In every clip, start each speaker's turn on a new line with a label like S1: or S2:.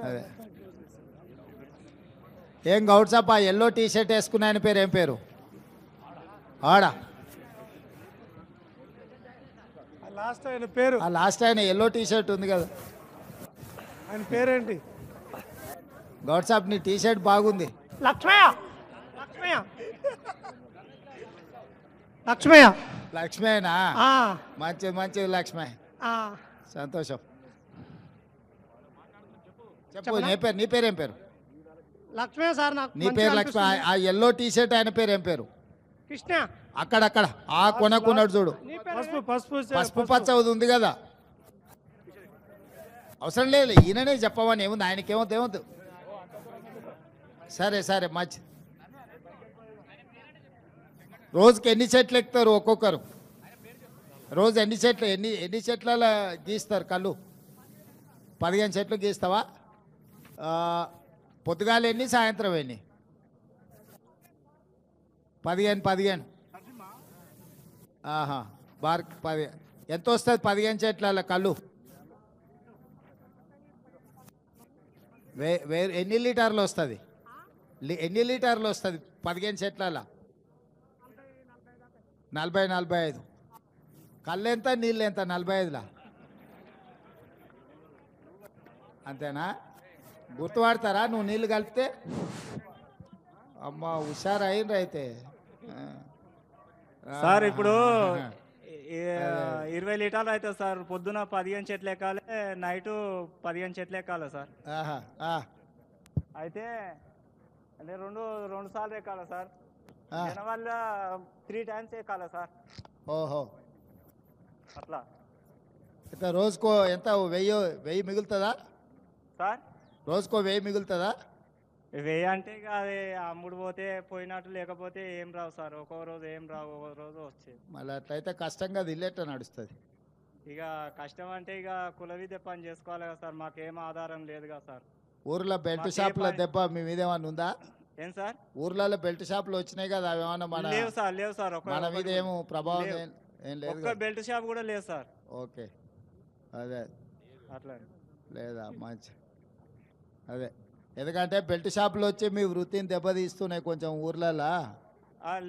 S1: అదే ఏం Goudsappa yellow T shirt వేసుకున్న ఆయన పేరు ఏం పేరు ఆడా
S2: లాస్ట్ ఆయన పేరు
S1: ఆ లాస్ట్ ఆయన ఎల్లో టీ షర్ట్ ఉంది కదా
S2: ఆయన పేరేంటి?
S1: గౌడ్సప్ నీ టీ షర్ట్ బాగుంది
S2: లక్ష్మయ్య. లక్ష్మయ్య లక్ష్మయ్య.
S1: లక్ష్మేనా
S2: ఆ,
S1: మంచిది మంచిది లక్ష్మే
S2: ఆ.
S1: సంతోషం చెప్పు నీ పేరు ఏం పేరు
S2: లక్ష్మయ్య సార్ నాకు
S1: నీ
S2: మంచిగా
S1: పేరు లక్ష్మి
S2: అనిపిస్తుంది.
S1: ఆ ఎల్లో టీ షర్ట్ ఆయన పేరు ఏం పేరు
S2: కృష్ణ.
S1: అక్కడక్కడ ఆ కొనకున్నాడు చూడు
S2: నీ పేరు పసుపు పసుపు
S1: పసుపు పచ్చ ఉంది కదా అవసరం లేదు ఈయననే చెప్పమని ఏముంది ఆయనకేమవుతుంది ఏమవుతుంది సరే సరే మంచి రోజుకి ఎన్ని చెట్లు ఎక్కుతారు ఒక్కొక్కరు రోజు ఎన్ని చెట్లు ఎన్ని చెట్ల గీస్తారు కళ్ళు 15 చెట్లు గీస్తావా పొద్దుగాల ఎన్ని సాయంత్రం ఎన్ని 15 ఆహా బార్ 10 ఎంత వస్తుంది 15 చెట్ల కళ్ళు ఎన్ని లీటర్లు వస్తుంది ఎన్ని లీటర్లు వస్తుంది 15 చెట్ల 40-45 కళ్ళు ఎంత నీళ్ళు ఎంత 45లా అంతేనా గుర్తుపడతారా నువ్వు నీళ్ళు కలిపితే అమ్మ హుషారు అయిండ్రు అయితే
S3: సార్ ఇప్పుడు 20 లీటర్లు అవుతుంది సార్. పొద్దున 15 చెట్లు ఎక్కాలి, నైట్ 15 చెట్లు ఎక్కాలి సార్.
S1: ఆహా, ఆ,
S3: అయితే అంటే రెండు సార్లు ఎక్కాలి సార్.
S1: ఆ.
S3: దానివల్ల 3 టైమ్స్ ఎక్కాలి సార్.
S1: ఓహో
S3: అట్లా
S1: అయితే రోజుకో ఎంత 1000 మిగులుతుందా
S3: సార్.
S1: రోజుకో 1000 మిగులుతుందా
S3: వెయ్యి అంటే ఇక అది అమ్ముడు పోతే పోయినట్టు, లేకపోతే ఏం రావు సార్. ఒక్కో రోజు ఏం రావు, ఒక్కో రోజు వచ్చేది.
S1: మళ్ళీ అట్లయితే కష్టంగా దిల్లేట నడుస్తుంది
S3: ఇక కష్టం అంటే ఇక కుల విద్య పని చేసుకోవాలి కదా సార్. మాకేం ఆధారం లేదు కదా సార్.
S1: ఊర్లో బెల్ట్ షాపుల దెబ్బ మీ మీద ఏమన్నా ఉందా
S3: ఏం సార్?
S1: ఊర్లలో బెల్ట్ షాపులు వచ్చినాయి కదా అవి ఏమన్నా
S3: లేవు సార్, లేవు సార్.
S1: మన మీద ఏమో ప్రభావం ఏం లేదు
S3: ఒక్క బెల్ట్ షాప్ కూడా లేదు సార్.
S1: ఓకే అదే
S3: అట్లా
S1: లేదా మంచి అదే ఎందుకంటే బెల్ట్ షాపులు వచ్చి మీ వృత్తిని దెబ్బతీస్తున్నాయి కొంచెం ఊర్లలో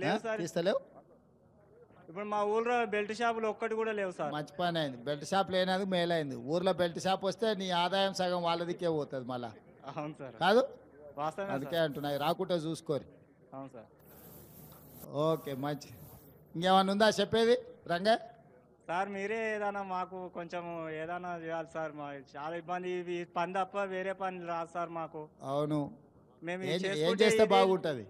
S3: లేవు సార్.
S1: తీస్తలేవు
S3: ఇప్పుడు మా ఊర్లో బెల్ట్ షాపులు ఒక్కటి కూడా లేవు సార్.
S1: మంచి పని అయింది బెల్ట్ షాప్ లేనది మేలైంది ఊర్లో బెల్ట్ షాప్ వస్తే నీ ఆదాయం సగం వాళ్ళదికే పోతుంది మళ్ళా
S3: అవును సార్,
S1: కాదు
S3: వాస్తవమే
S1: అందుకే
S3: సార్.
S1: అంటున్నాయి రాకుంటే చూసుకోరు
S3: అవును సార్.
S1: ఓకే మంచి ఇంకేమన్నా ఉందా చెప్పేది రంగా
S3: సార్ మీరే ఏదైనా మాకు కొంచెం ఏదైనా చేయాలి సార్. మా చాలా ఇబ్బంది. ఈ పని తప్ప వేరే పని రాదు సార్ మాకు.
S1: అవును
S3: మేము
S1: ఏం
S3: ఇది
S1: ఏం
S3: చేసుకుంటే
S1: చేస్తే
S3: ఇది-
S1: బాగుంటుంది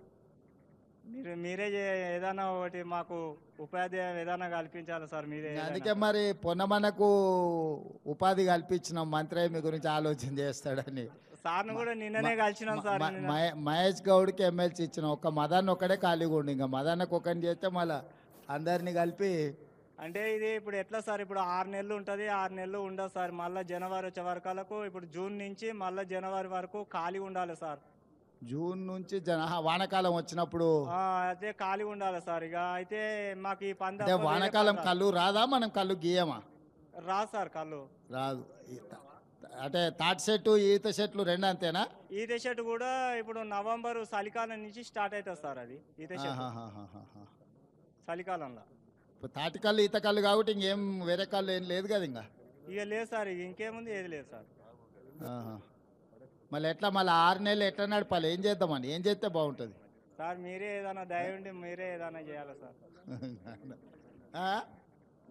S3: మీరే ఏదైనా ఒకటి మాకు ఉపాధి ఏదైనా కల్పించాలి సార్. మీరే
S1: అందుకే మరి పొన్నమనకు ఉపాధి కల్పించిన మంత్రి మీ గురించి ఆలోచన చేస్తాడని
S3: సార్ను కూడా నిన్ననే కలిసినాం సార్. నిన్న.
S1: మహేష్ గౌడ్కి ఎమ్మెల్సీ ఇచ్చిన ఒక్క మదన్ ఒక్కడే ఖాళీగా ఉండి ఇంకా మదన్నకు ఒకరిని చేస్తే మళ్ళీ అందరినీ కలిపి
S3: అంటే ఇది ఇప్పుడు ఎట్లా సార్? ఇప్పుడు 6 నెలలు ఉంటుంది, 6 నెలలు ఉండదు సార్. మళ్ళీ జనవరి వచ్చే వరకలకు ఇప్పుడు జూన్ నుంచి మళ్ళీ జనవరి వరకు ఖాళీ ఉండాలి సార్.
S1: జూన్ నుంచి వానాకాలం వచ్చినప్పుడు
S3: అయితే ఖాళీ ఉండాలి సార్. ఇక అయితే మాకు ఈ పంద
S1: అంటే వానాకాలం కళ్ళు రాదా మనం కళ్ళు గీయమా
S3: రాదు సార్. కళ్ళు
S1: రాదు అంటే తాటి చెట్టు ఈత చెట్లు రెండు అంతేనా
S3: ఈత చెట్టు కూడా ఇప్పుడు నవంబర్ చలికాలం నుంచి స్టార్ట్ అవుతుంది సార్. అది ఈత చెట్టు చలికాలంలో.
S1: ఇప్పుడు తాటి కళ్ళు ఈత కళ్ళు కాబట్టి ఇంకేం వేరే కళ్ళు ఏం లేదు కదా ఇంకా
S3: ఇక లేదు సార్. ఇక ఇంకేముంది, ఏది లేదు సార్.
S1: మళ్ళీ ఎట్లా మళ్ళీ 6 నెలలు ఎట్లా నడపాలి ఏం చేద్దామని ఏం చేస్తే బాగుంటుంది
S3: సార్ మీరే ఏదైనా దయ ఉండి మీరే ఏదైనా చేయాలి సార్.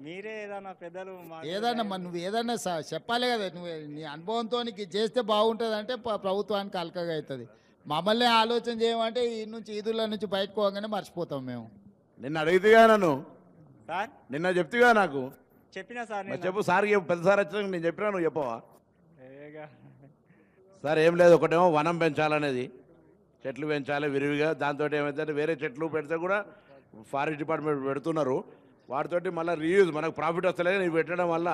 S3: మీరే ఏదైనా పెద్దలు
S1: ఏదన్నా మరి నువ్వు ఏదన్నా చెప్పాలి కదా నువ్వు నీ అనుభవంతో నీకు చేస్తే బాగుంటుంది అంటే ప్రభుత్వానికి అలకగా అవుతుంది. మమ్మల్ని ఆలోచన చేయమంటే ఈ నుంచి ఈదుల నుంచి బయటకు పోగానే మర్చిపోతాం మేము.
S4: నిన్న అడిగితేగా నన్ను
S3: సార్.
S4: నిన్న చెప్తిగా నాకు
S3: చెప్పినా సార్.
S4: చెప్పు సార్ పెద్ద సార్ వచ్చినాక నేను చెప్పినా నువ్వు చెప్పవా
S3: ఏగా.
S4: సార్ ఏం లేదు ఒకటేమో వనం పెంచాలనేది చెట్లు పెంచాలి విరివిగా. దాంతో ఏమైతే వేరే చెట్లు పెడితే కూడా ఫారెస్ట్ డిపార్ట్మెంట్ పెడుతున్నారు వాటితోటి మళ్ళీ రీయూజ్ మనకు ప్రాఫిట్ వస్తలేదు. నీవు పెట్టడం వల్ల